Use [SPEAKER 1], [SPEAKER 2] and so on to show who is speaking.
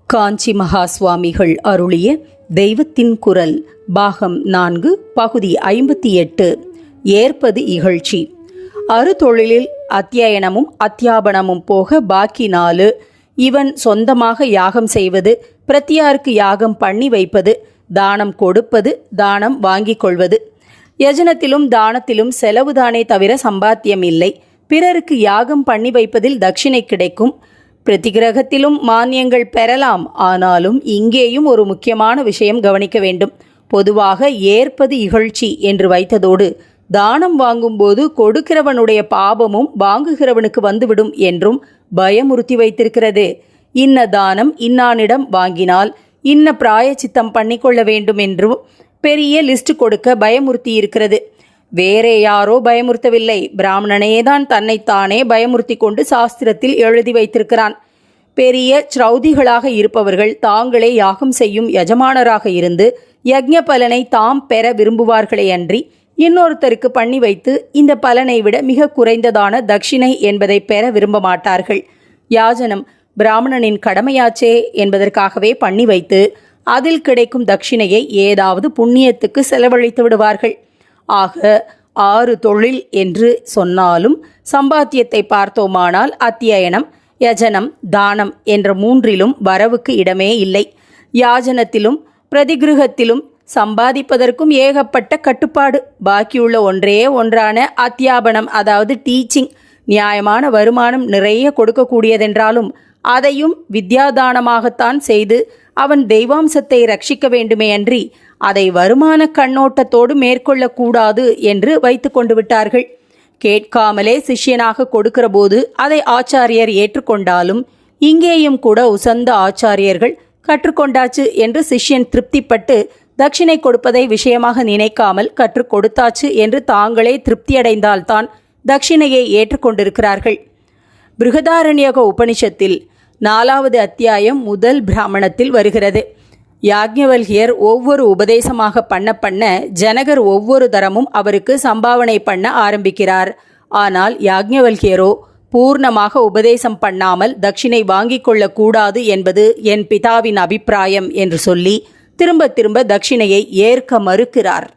[SPEAKER 1] காஞ்சி மகா சுவாமிகள் அருளிய தெய்வத்தின் குரல் பாகம் 4 பகுதி 58 ஏற்பது இகழ்ச்சி. அறுதொழிலில் அத்தியனமும் அத்தியாபனமும் போக பாக்கி 4. இவன் சொந்தமாக யாகம் செய்வது, பிரத்தியாருக்கு யாகம் பண்ணி வைப்பது, தானம் கொடுப்பது, தானம் வாங்கிக் கொள்வது. யஜனத்திலும் தானத்திலும் செலவுதானே தவிர சம்பாத்தியம் இல்லை. பிறருக்கு யாகம் பண்ணி வைப்பதில் தட்சிணை கிடைக்கும். பிரதிகிரகத்திலும் மானியங்கள் பெறலாம். ஆனாலும் இங்கேயும் ஒரு முக்கியமான விஷயம் கவனிக்க வேண்டும். பொதுவாக ஏற்பது இகழ்ச்சி என்று வைத்ததோடு தானம் வாங்கும்போது கொடுக்கிறவனுடைய பாபமும் வாங்குகிறவனுக்கு வந்துவிடும் என்றும் பயமுறுத்தி வைத்திருக்கிறது. இன்ன தானம் இன்னானிடம் வாங்கினால் இன்ன பிராயச்சித்தம் பண்ணிக்கொள்ள வேண்டும் என்றும் பெரிய லிஸ்ட் கொடுக்க பயமுறுத்தி இருக்கிறது. வேறே யாரோ பயமுறுத்தவில்லை, பிராமணனேதான் தன்னைத்தானே பயமுறுத்தி கொண்டு சாஸ்திரத்தில் எழுதி வைத்திருக்கிறான். பெரிய ச்ரௌதிகளாக இருப்பவர்கள் தாங்களே யாகம் செய்யும் எஜமானராக இருந்து யக்ஞ பலனை தாம் பெற விரும்புவார்களே அன்றி இன்னொருத்தருக்கு பண்ணி வைத்து இந்த பலனை விட மிக குறைந்ததான தட்சிணை என்பதை பெற விரும்ப மாட்டார்கள். யாஜனம் பிராமணனின் கடமையாச்சே என்பதற்காகவே பண்ணி வைத்து அதில் கிடைக்கும் தட்சிணையை ஏதாவது புண்ணியத்துக்கு செலவழித்து விடுவார்கள். ஆக 6 தொழில் என்று சொன்னாலும் சம்பாத்தியத்தை பார்த்தோமானால் அத்தியனம், யஜனம், தானம் என்ற 3லும் வரவுக்கு இடமே இல்லை. யாஜனத்திலும் பிரதிகிருகத்திலும் சம்பாதிப்பதற்கும் ஏகப்பட்ட கட்டுப்பாடு. பாக்கியுள்ள ஒன்றே ஒன்றான அத்தியாபனம், அதாவது டீச்சிங், நியாயமான வருமானம் நிறைய கொடுக்கக்கூடியதென்றாலும் அதையும் வித்யாதானமாகத்தான் செய்து அவன் தெய்வாம்சத்தை ரட்சிக்க வேண்டுமே அன்றி அதை வருமான கண்ணோட்டத்தோடு மேற்கொள்ளக்கூடாது என்று வைத்து கொண்டு விட்டார்கள். கேட்காமலே சிஷ்யனாக கொடுக்கிற போது அதை ஆச்சாரியர் ஏற்றுக்கொண்டாலும் இங்கேயும் கூட உசந்த ஆச்சாரியர்கள் கற்றுக்கொண்டாச்சு என்று சிஷ்யன் திருப்திப்பட்டு தட்சிணை கொடுப்பதை விஷயமாக நினைக்காமல் கற்றுக் கொடுத்தாச்சு என்று தாங்களே திருப்தியடைந்தால்தான் தட்சிணையை ஏற்றுக்கொண்டிருக்கிறார்கள். பிருகதாரண்யக உபனிஷத்தில் 4வது அத்தியாயம் முதல் பிராமணத்தில் வருகிறது. யாக்ஞவல்கியர் ஒவ்வொரு உபதேசமாக பண்ண ஜனகர் ஒவ்வொரு தரமும் அவருக்கு சம்பாவனை பண்ண ஆரம்பிக்கிறார். ஆனால் யாக்ஞவல்கியரோ பூர்ணமாக உபதேசம் பண்ணாமல் தட்சிணை வாங்கிக் கொள்ளக்கூடாது என்பது என் பிதாவின் அபிப்பிராயம் என்று சொல்லி திரும்ப திரும்ப தட்சிணையை ஏற்க மறுக்கிறார்.